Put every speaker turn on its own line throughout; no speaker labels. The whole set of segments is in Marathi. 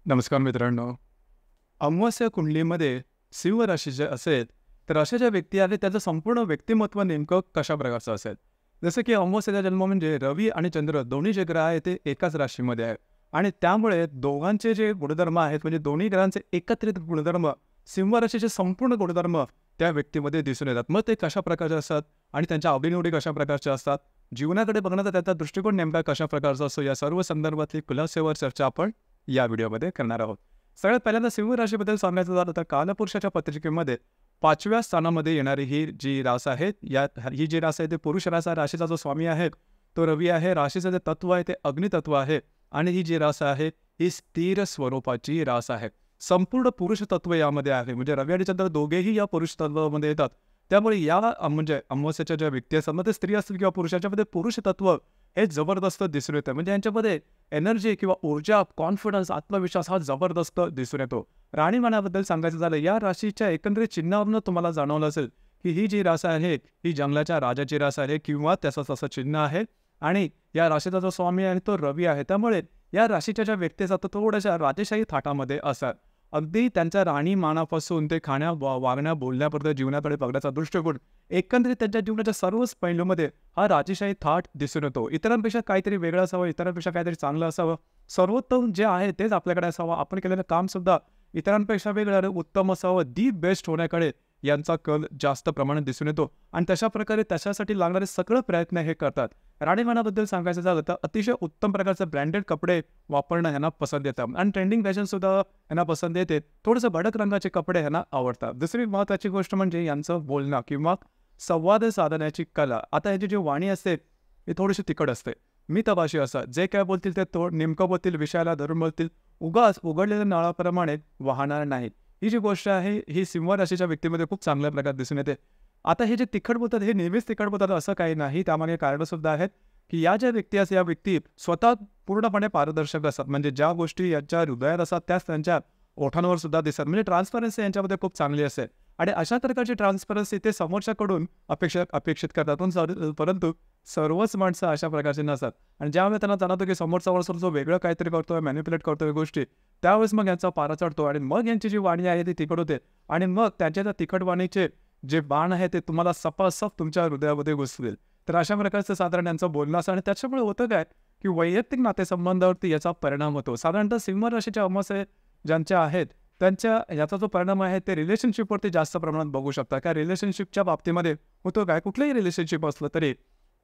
नमस्कार मित्रांनो. अमावास्या कुंडलीमध्ये सिंह राशी जे असेल, तर अशा ज्या व्यक्ती आहेत त्याचं संपूर्ण व्यक्तिमत्व नेमकं कशा प्रकारचं असेल. जसं की अमावास्येचा जन्म म्हणजे रवी आणि चंद्र दोन्ही जे ग्रह आहेत ते एकाच राशीमध्ये आहेत आणि त्यामुळे दोघांचे जे गुणधर्म आहेत म्हणजे दोन्ही ग्रहांचे एकत्रित गुणधर्म सिंह राशीचे संपूर्ण गुणधर्म त्या व्यक्तीमध्ये दिसून येतात. मग ते कशा प्रकारचे असतात आणि त्यांच्या आवडीनिवडी कशा प्रकारच्या असतात, जीवनाकडे बघण्याचा त्याचा दृष्टिकोन नेमका कशा प्रकारचा असतो, या सर्व संदर्भातली खुलासेवर चर्चा आपण या व्हिडिओमध्ये करणार आहोत. सगळ्यात पहिल्यांदा सिंह राशीबद्दल सांगायचं झालं तर कालपुरुषाच्या पत्रिकेमध्ये 5व्या स्थानामध्ये येणारी ही जी रास आहे, ही जी रास आहे ते पुरुष रास आहे. राशीचा जो स्वामी आहे तो रवी आहे. राशीचं जे तत्व आहे ते अग्नितत्व आहे आणि ही जी रास आहे ही स्थिर स्वरूपाची रास आहे. संपूर्ण पुरुष तत्व यामध्ये आहे. म्हणजे रवी आणि चंद्र दोघेही या पुरुष तत्वामध्ये येतात. त्यामुळे या म्हणजे अमावस्येच्या ज्या व्यक्ती असतात, मग ते स्त्री असतील किंवा पुरुषाच्यामध्ये पुरुष तत्व हे जबरदस्त दिसून येतं. म्हणजे यांच्यामध्ये एनर्जी किंवा ऊर्जा, कॉन्फिडन्स, आत्मविश्वास हा जबरदस्त दिसून येतो. राहणीमानाबद्दल सांगायचं झालं, या राशीच्या एकंदरीत चिन्हावरून तुम्हाला जाणवलं असेल की ही जी रास आहे ही जंगलाच्या राजाची रास आहे किंवा त्याचं तसं चिन्ह आहे आणि या राशीचा जो स्वामी आहे तो रवी आहे. त्यामुळे या राशीच्या ज्या व्यक्ती असतात तो थोड्याशा राजेशाही थाटामध्ये असतात. अगदी त्यांच्या राहणीमानापासून ते वागण्या बोलण्यापर्यंत जीवनाकडे बघण्याचा दृष्टिकोन एकंदरीत त्यांच्या जीवनाच्या सर्वच पैलूमध्ये हा राजेशाही थाट दिसून येतो. इतरांपेक्षा काहीतरी वेगळं असावं, इतरांपेक्षा काहीतरी चांगलं असावं, सर्वोत्तम जे आहे तेच आपल्याकडे असावं, आपण केलेलं काम सुद्धा इतरांपेक्षा वेगळं आणि उत्तम असावं, दी बेस्ट होण्याकडे यांचा कल जास्त प्रमाणात दिसून येतो आणि तशा प्रकारे त्याच्यासाठी लागणारे सगळे प्रयत्न हे करतात. राहणीमानाबद्दल सांगायचं झालं तर अतिशय उत्तम प्रकारचे ब्रँडेड कपडे वापरणं यांना पसंत येतं आणि ट्रेंडिंग फॅशन सुद्धा यांना पसंत येते. थोडंसं भडक रंगाचे कपडे यांना आवडतात. दुसरी महत्त्वाची गोष्ट म्हणजे यांचं बोलणं किंवा संवाद साधण्याची कला. आता याची जी वाणी असते ही थोडीशी तिखट असते, मितभाषी असतात. जे काय बोलतील ते नेमकं बोलतील, विषयाला धरून बोलतील, उगाच उघडलेल्या नळाप्रमाणे वाहणार नाहीत. ही जी गोष्ट आहे ही सिंह राशीच्या व्यक्तीमध्ये खूप चांगल्या प्रकारे दिसून येते. आता हे जे तिखट बोलतात हे नेहमीच तिखट बोलतात असं काही नाही. त्यामागे कारणं सुद्धा आहेत की या ज्या व्यक्ती असतात या व्यक्ती स्वतः पूर्णपणे पारदर्शक असतात. म्हणजे ज्या गोष्टी यांच्या हृदयात असतात त्याच त्यांच्या ओठांवर सुद्धा दिसतात. म्हणजे ट्रान्सपरन्सी यांच्यामध्ये खूप चांगली असते आणि अशा प्रकारची ट्रान्सपरन्सी ते समोरच्याकडून अपेक्षित करतात. परंतु सर्वच माणसं अशा प्रकारचे नसतात आणि ज्यावेळेस त्यांना जाणवतो की समोरचा माणूस जो वेगळं काहीतरी करतोय, मॅनिप्युलेट करतोय गोष्टी, त्यावेळेस मग यांचा पारा चढतो आणि मग यांची जी वाणी आहे ती तिखट होते आणि मग त्यांच्या त्या तिखट वाणीचे जे बाण आहे ते तुम्हाला सपासप तुमच्या हृदयामध्ये घुसतील. तर अशा प्रकारचं साधारण यांचं बोलणं असं आणि त्याच्यामुळे होतं काय की वैयक्तिक नातेसंबंधावरती याचा परिणाम होतो. साधारणतः सिंह राशीच्या अमावस्या ज्यांच्या आहेत त्यांच्या याचा जो परिणाम आहे ते रिलेशनशिपवरती जास्त प्रमाणात बघू शकता. काय रिलेशनशिपच्या बाबतीमध्ये होतं काय, कुठलंही रिलेशनशिप असलं तरी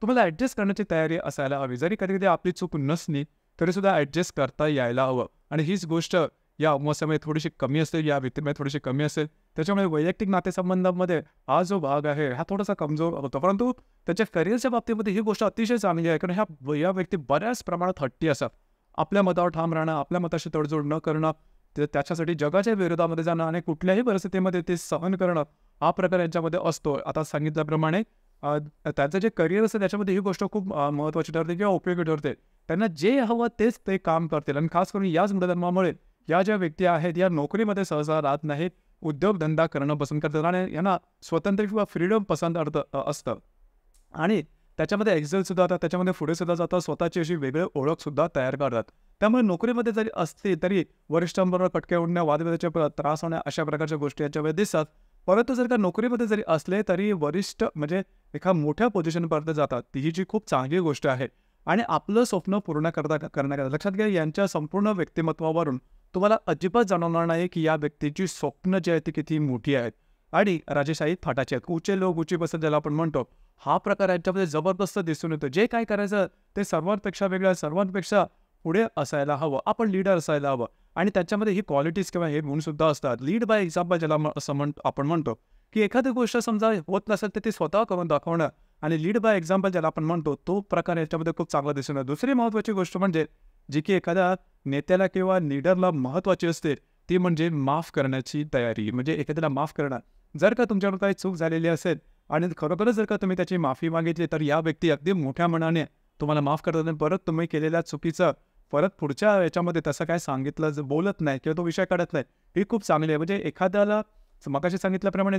तुम्हाला ॲडजस्ट करण्याची तयारी असायला हवी. जरी कधी कधी आपली चूक नसली तरी सुद्धा ॲडजस्ट करता यायला हवं आणि हीच गोष्ट या अमावस्यामध्ये थोडीशी कमी असेल, या व्यक्तीमध्ये थोडीशी कमी असेल. त्याच्यामुळे वैयक्तिक नातेसंबंधामध्ये हा जो भाग आहे हा थोडासा कमजोर होतो. परंतु त्याच्या करिअरच्या बाबतीमध्ये ही गोष्ट अतिशय चांगली आहे कारण या व्यक्ती बऱ्याच प्रमाणात हट्टी असतात. आपल्या मतावर ठाम राहणं, आपल्या मताशी तडजोड न करणं, त्याच्यासाठी जगाच्या विरोधामध्ये जाणं आणि कुठल्याही परिस्थितीमध्ये ते सहन करणं हा प्रकार यांच्यामध्ये असतो. आता सांगितल्याप्रमाणे त्यांचं जे करिअर असतं त्याच्यामध्ये ही गोष्ट खूप महत्त्वाची ठरते किंवा उपयोगी ठरते. त्यांना जे हवं तेच ते काम करतील आणि खास करून याच गुणधर्मामुळे या ज्या व्यक्ती आहेत या नोकरीमध्ये सहसा राहत नाहीत, उद्योगधंदा करणं पसंत करतात आणि यांना स्वतंत्र किंवा फ्रीडम पसंत असतं आणि त्याच्यामध्ये एक्झेल सुद्धा आता त्याच्यामध्ये पुढे सुद्धा जातात, स्वतःची अशी वेगळी ओळख सुद्धा तयार करतात. त्यामुळे नोकरीमध्ये जरी असते तरी वरिष्ठांबरोबर कटके उडण्या, वादविवादाचे त्रास होण्या अशा प्रकारच्या गोष्टी यांच्यामध्ये दिसतात. परंतु जर का नोकरीमध्ये जरी असले तरी वरिष्ठ म्हणजे एका मोठ्या पोझिशनपर्यंत जातात. ही जी खूप चांगली गोष्ट आहे आणि आपलं स्वप्न पूर्ण करण्याकरता लक्षात घ्या यांच्या संपूर्ण व्यक्तिमत्वावरून तुम्हाला अजिबात जाणवणार नाही की या व्यक्तीची स्वप्न जी आहे ती किती मोठी आहेत आणि राजेशाही थाटाची आहेत. उचे लोक उची बसत ज्याला आपण म्हणतो, हा प्रकार यांच्यामध्ये जबरदस्त दिसून येतो. जे काय करायचं ते सर्वांपेक्षा वेगळं, सर्वांपेक्षा पुढे असायला हवं, आपण लीडर असायला हवं आणि त्याच्यामध्ये ही क्वालिटीज किंवा हे गुण सुद्धा असतात. लीड बाय एक्झाम्पल ज्याला आपण म्हणतो की एखादी गोष्ट समजा होत नसेल तर ती स्वतः करून दाखवणं आणि लीड बाय एक्झाम्पल ज्याला आपण म्हणतो तो प्रकार याच्यामध्ये खूप चांगला दिसून येतो. दुसरी महत्त्वाची गोष्ट म्हणजे जी की एखाद्या नेत्याला किंवा लीडरला महत्त्वाची असते ती म्हणजे माफ करण्याची तयारी. म्हणजे एखाद्याला माफ करणं. जर का तुमच्याकडून काही चूक झालेली असेल आणि खरोखरच जर का तुम्ही त्याची माफी मागितली तर या व्यक्ती अगदी मोठ्या मनाने तुम्हाला माफ करतात आणि परत तुम्ही केलेल्या चुकीचं परत पुढच्या याच्यामध्ये तसं काय सांगितलं बोलत नाही किंवा तो विषय काढत नाही. ही खूप चांगली आहे. म्हणजे एखाद्याला मगाशी सांगितल्याप्रमाणे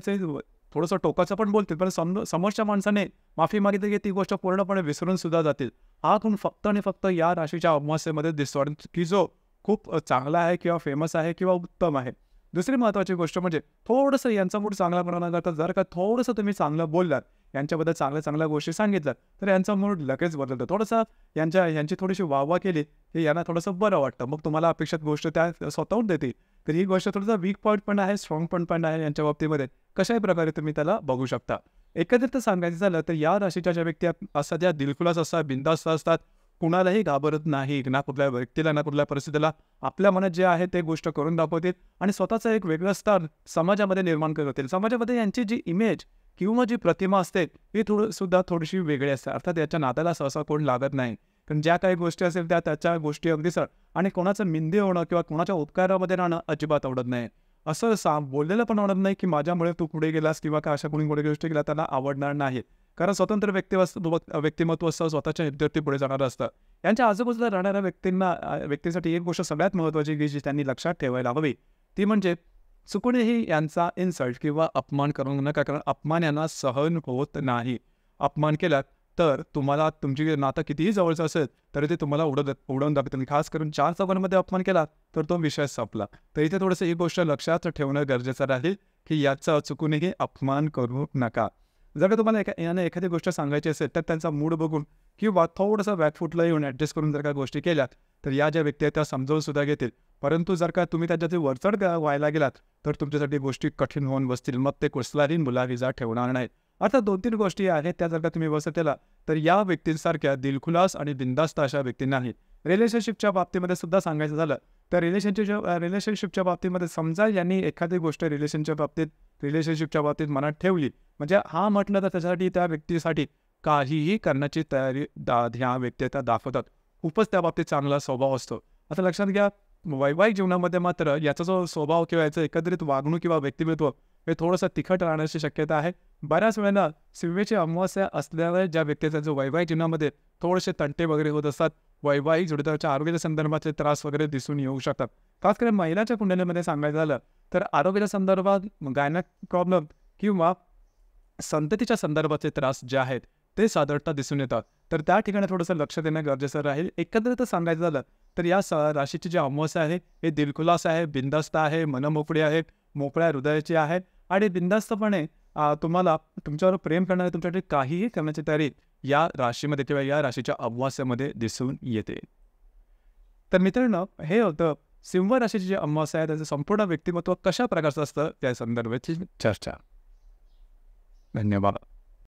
थोडंसं टोकाचं पण बोलतील पण समोरच्या माणसाने माफी मागितली की ती गोष्ट पूर्णपणे विसरून सुद्धा जातील. हा गुण फक्त आणि फक्त या राशीच्या अमावस्येमध्ये दिसतो आणि की जो खूप चांगला आहे किंवा फेमस आहे किंवा उत्तम आहे. दुसरी महत्त्वाची गोष्ट म्हणजे थोडंसं यांचा मूड चांगला बनवण्याकरता जर का थोडंसं तुम्ही चांगलं बोललात, यांच्याबद्दल चांगल्या-चांगल्या गोष्टी सांगितल्यात, तर यांचा मूड लगेच बदलतो. थोडंसं यांची थोडीशी वाह-वाह केली, की यांना थोडंसं बरं वाटतं. मग तुम्हाला अपेक्षित गोष्ट त्या स्वतःहून देतील. तर ही गोष्ट थोडासा वीक पॉइंट पण आहे, स्ट्राँग पॉइंट पण आहे यांच्या बाबतीमध्ये. कशाही प्रकारे तुम्ही त्याला बघू शकता. एकंदरीत सांगायचं झालं तर या राशीच्या ज्या व्यक्ती असतात त्या दिलखुलास असतात, बिनधास्त असतात. कुणालाही घाबरत नाही. ना कुठल्या व्यक्तीला, ना कुठल्या परिस्थितीला. आपल्या मनात जे आहे ते गोष्ट करून दाखवतील आणि स्वतःचं एक वेगळं स्थान समाजामध्ये निर्माण करतील. समाजामध्ये यांची जी इमेज किंवा जी प्रतिमा असते ही सुद्धा थोडीशी वेगळी असते. अर्थात याच्या नादाला सहसा कोण लागत नाही. पण ज्या काही गोष्टी असेल त्याच्या गोष्टी अगदी सर आणि कोणाचं निंदे होणं किंवा कोणाच्या उपकारामध्ये राहणं अजिबात आवडत नाही. असं बोललेलं पण आवडत नाही, की माझ्यामुळे तू पुढे गेलास किंवा का अशा कोणी गोष्टी केल्या त्यांना आवडणार नाही. कारण स्वतंत्र व्यक्तिमत्व असतं, स्वतःच्या हितासाठी पुढे जाणारं असतं. यांच्या आजूबाजूला राहणाऱ्या व्यक्तीसाठी एक गोष्ट सगळ्यात महत्त्वाची की जी त्यांनी लक्षात ठेवायला हवी, ती म्हणजे चुकूनही यांचा इन्सल्ट किंवा अपमान करू नका. कारण अपमान यांना सहन होत नाही. अपमान केला तर तुम्हाला तुमची नातं कितीही जवळचं असेल, तरी ते तुम्हाला उडवून दाखवतील. खास करून 4 चौघांमध्ये अपमान केला, तर तो विषय संपला. तर इथे थोडंसं ही गोष्ट लक्षात ठेवणं गरजेचं राहील, की याचा चुकूनही अपमान करू नका. जर का तुम्हाला याने एखादी गोष्ट सांगायची असेल, तर त्यांचा मूड बघून किंवा थोडंसं बॅकफूटला येऊन ॲडजस्ट करून जर का गोष्टी केल्या, तर या ज्या व्यक्ती आहेत त्या समजावून सुद्धा घेतील. परंतु जर का तुम्ही त्याच्यात वरचढ व्हायला गेलात, तर तुमच्यासाठी गोष्टी कठीण होऊन बसतील. मग ते कुठलाही मुलाहिजा ठेवणार नाहीत. अर्थात 2-3 गोष्टी आहेत त्या जर का तुम्ही व्यवस्थित केल्या, तर या व्यक्तींसारख्या दिलखुलास आणि बिनधास्त अशा व्यक्ती नाही. रिलेशनशिपच्या बाबतीमध्ये सुद्धा सांगायचं झालं, तर रिलेशनशिपच्या बाबतीमध्ये समजा यांनी एखादी गोष्ट रिलेशनशिपच्या बाबतीत मनात ठेवली, म्हणजे हा म्हटलं तर त्याच्यासाठी त्या व्यक्तीसाठी काहीही करण्याची तयारी ह्या व्यक्ती त्या दाखवतात. खूपच त्या बाबतीत चांगला स्वभाव असतो. आता लक्षात घ्या, वैवाहिक जीवनामध्ये मात्र याचा जो स्वभाव किंवा याचं एकत्रित वागणूक किंवा व्यक्तिमत्व हे थोडंसं तिखट राहण्याची शक्यता आहे. बऱ्याच वेळेला शिवेची अमावास्या असल्यावर ज्या व्यक्तीचा जो वैवाहिक जीवनामध्ये थोडेसे तंटे वगैरे होत असतात, वैवाहिक जोडीदाराच्या आरोग्याच्या संदर्भातले त्रास वगैरे दिसून येऊ शकतात. खास करून महिलाच्या कुंडलीमध्ये सांगायचं झालं, तर आरोग्याच्या संदर्भात गायनॅक प्रॉब्लेम किंवा संततीच्या संदर्भातले त्रास जे आहेत, ते साधारणतः दिसून येतात. तर त्या ठिकाणी थोडंसं लक्ष देणं गरजेचं राहील. एकंदरीत सांगायचं झालं, तर या राशीची जी अमावास्या आहे, हे दिलखुलास आहे, बिनधास्त आहे, मनमोकळी आहे, मोकळ्या हृदयाची आहे आणि बिनधास्तपणे तुम्हाला तुमच्यावर प्रेम करणारे तुमच्यासाठी काहीही करण्याची तयारी या राशीमध्ये किंवा या राशीच्या अमावास्येमध्ये दिसून येते. तर मित्रांनो, हे होतं सिंह राशीची जी अमावास्या आहे, त्याचं संपूर्ण व्यक्तिमत्व कशा प्रकारचं असतं त्या संदर्भाची चर्चा. धन्यवाद.